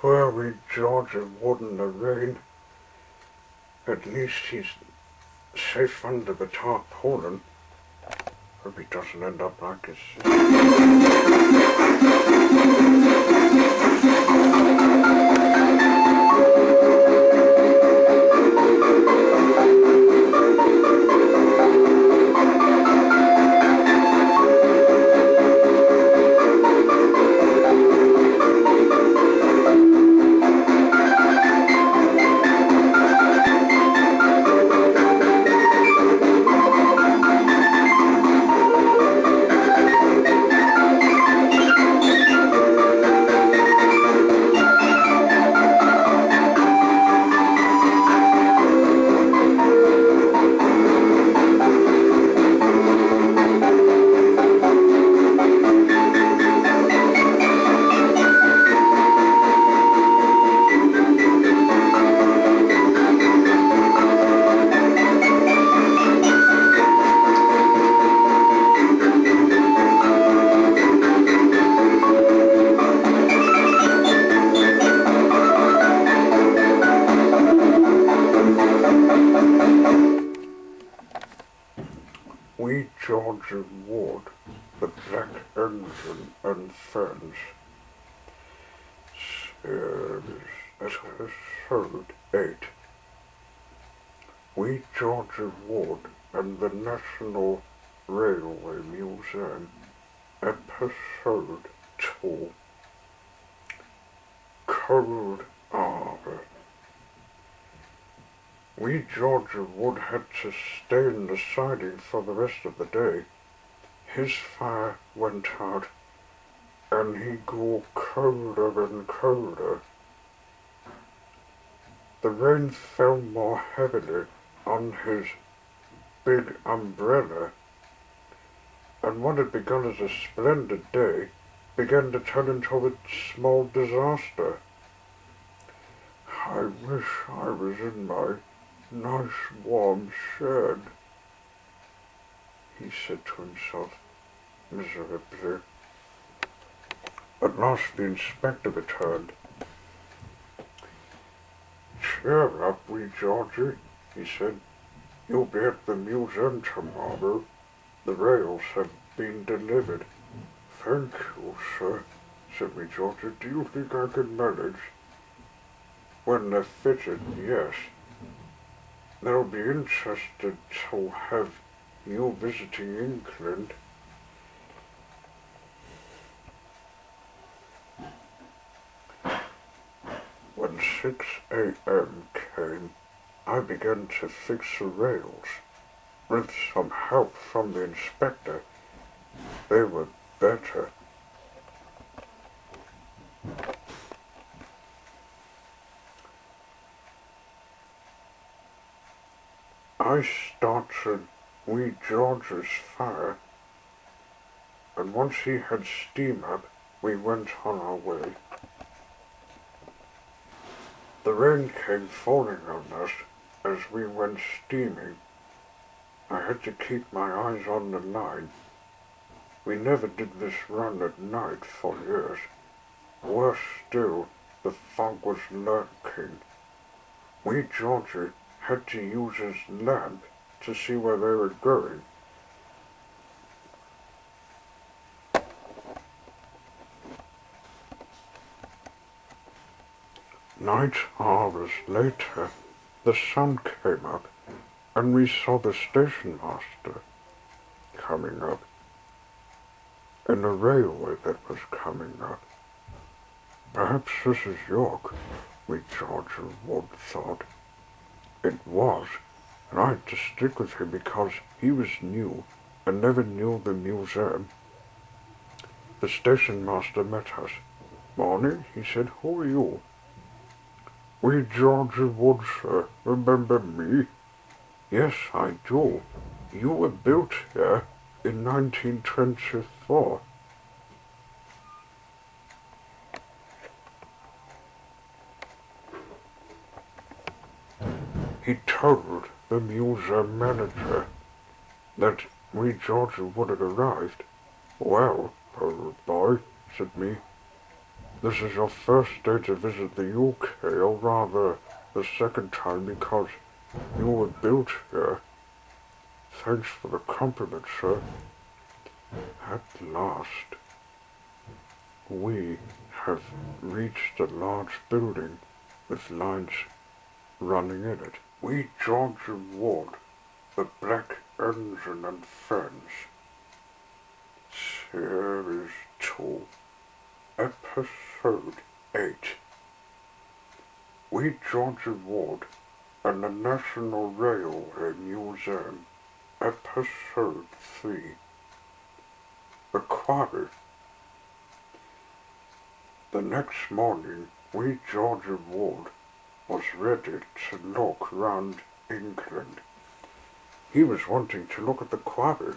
Poor wee Georgie Wood in the rain. At least he's safe under the tarpaulin. Hope he doesn't end up like his wee Georgie Wood, the Black Engine and Friends. Episode 8. Wee Georgie Wood and the National Railway Museum. Episode 2. Cold Arbor. Wee Georgie Wood had to stay in the siding for the rest of the day. His fire went out, and he grew colder and colder. The rain fell more heavily on his big umbrella, and what had begun as a splendid day began to turn into a small disaster. I wish I was in my nice warm shed, he said to himself miserably. At last the inspector returned. Cheer up, wee Georgie, he said. You'll be at the museum tomorrow. The rails have been delivered. Thank you, sir, said wee Georgie. Do you think I can manage? When they're fitted, yes. They'll be interested to have you visiting England. When 6 a.m. came, I began to fix the rails. With some help from the inspector, they were better. I started wee George's fire, and once he had steam up, we went on our way. The rain came falling on us as we went steaming. I had to keep my eyes on the line. We never did this run at night for years. Worse still, the fog was lurking. Wee Georgie had to use his lamp to see where they were going. Night hours later, the sun came up, and we saw the station master coming up, and the railway that was coming up. Perhaps this is York, wee Georgie Wood thought. It was, and I had to stick with him because he was new and never knew the museum. The station master met us. Morning, he said. Who are you? Wee Georgie Wood, sir. Remember me? Yes, I do. You were built here in 1924. He told the museum manager that wee Georgie Wood had arrived. Well, old boy, said me, This is your first day to visit the UK, or rather, the second time because you were built here. Thanks for the compliment, sir. At last, we have reached a large building with lines running in it. We, Georgie Ward, the Black Engine and Friends, Series 2, Episode 8. We, Georgie Ward, and the National Railway Museum, Episode 3. The Quarry. The next morning, we, Georgie Ward, was ready to look round England. He was wanting to look at the quarry.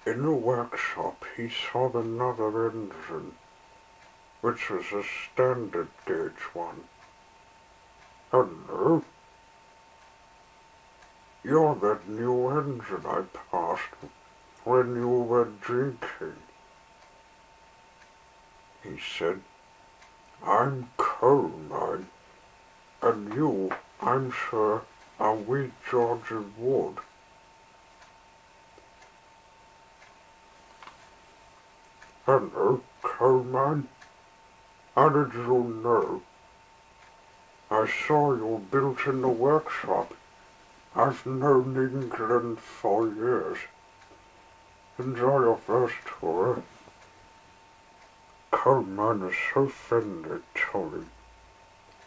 In the workshop, he saw another engine, which was a standard gauge one. Hello? You're that new engine I passed when you were drinking. He said, I'm Coleman, and you, I'm sure, are we Georgie Ward. Hello, Coleman. How did you know? I saw you built in the workshop. I've known England for years. Enjoy your first tour. Coleman is so friendly, Tolly.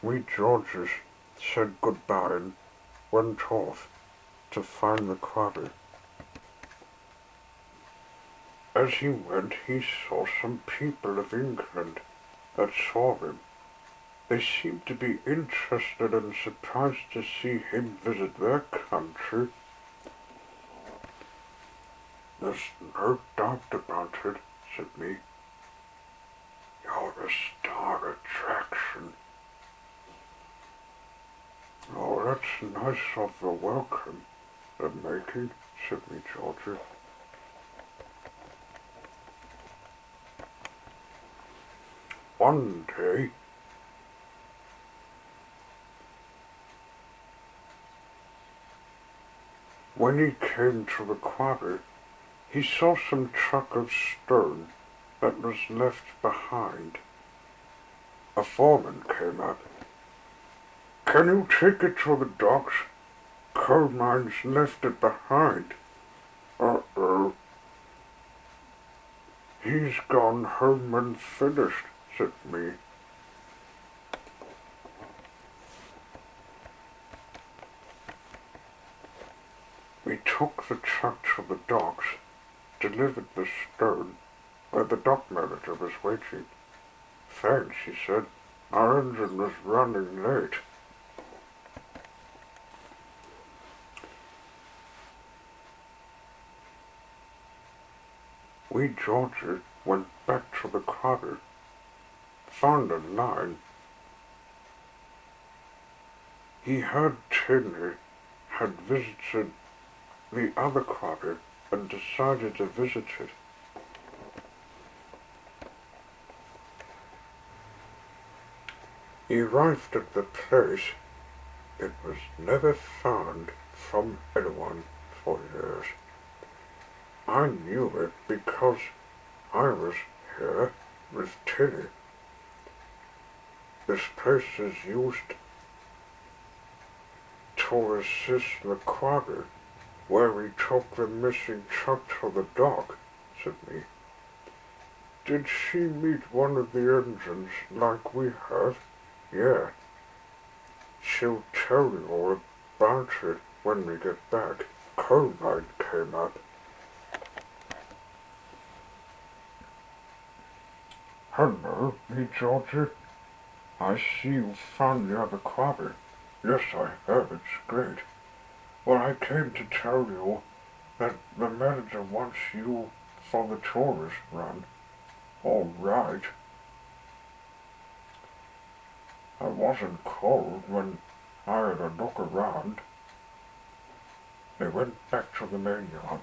We Georges said goodbye and went off to find the quarry. As he went, he saw some people of England that saw him. They seemed to be interested and surprised to see him visit their country. There's no doubt about it, said me. You're a star attraction. Oh, that's nice of the welcome they're making, said me, Georgie. One day, when he came to the quarry, he saw some truck of stone that was left behind. A foreman came up. Can you take it to the docks? Coal mines left it behind. Uh-oh. He's gone home and finished, said me. We took the truck to the docks, delivered the stone, where the dock manager was waiting. Thanks, he said. Our engine was running late. We Georgie went back to the quarry, found a line. He heard Tinny had visited the other quarry and decided to visit it. He arrived at the place. It was never found from anyone for years. I knew it because I was here with Tinny. This place is used to assist the quarry, where we took the missing truck to the dock, said me. Did she meet one of the engines like we have? Yeah. She'll tell you all about it when we get back. Coal mine came up. Hello, me Georgie. I see you found the other quarry. Yes, I have. It's great. Well, I came to tell you that the manager wants you for the tourist run. All right. I wasn't cold when I had a look around. They went back to the main yard.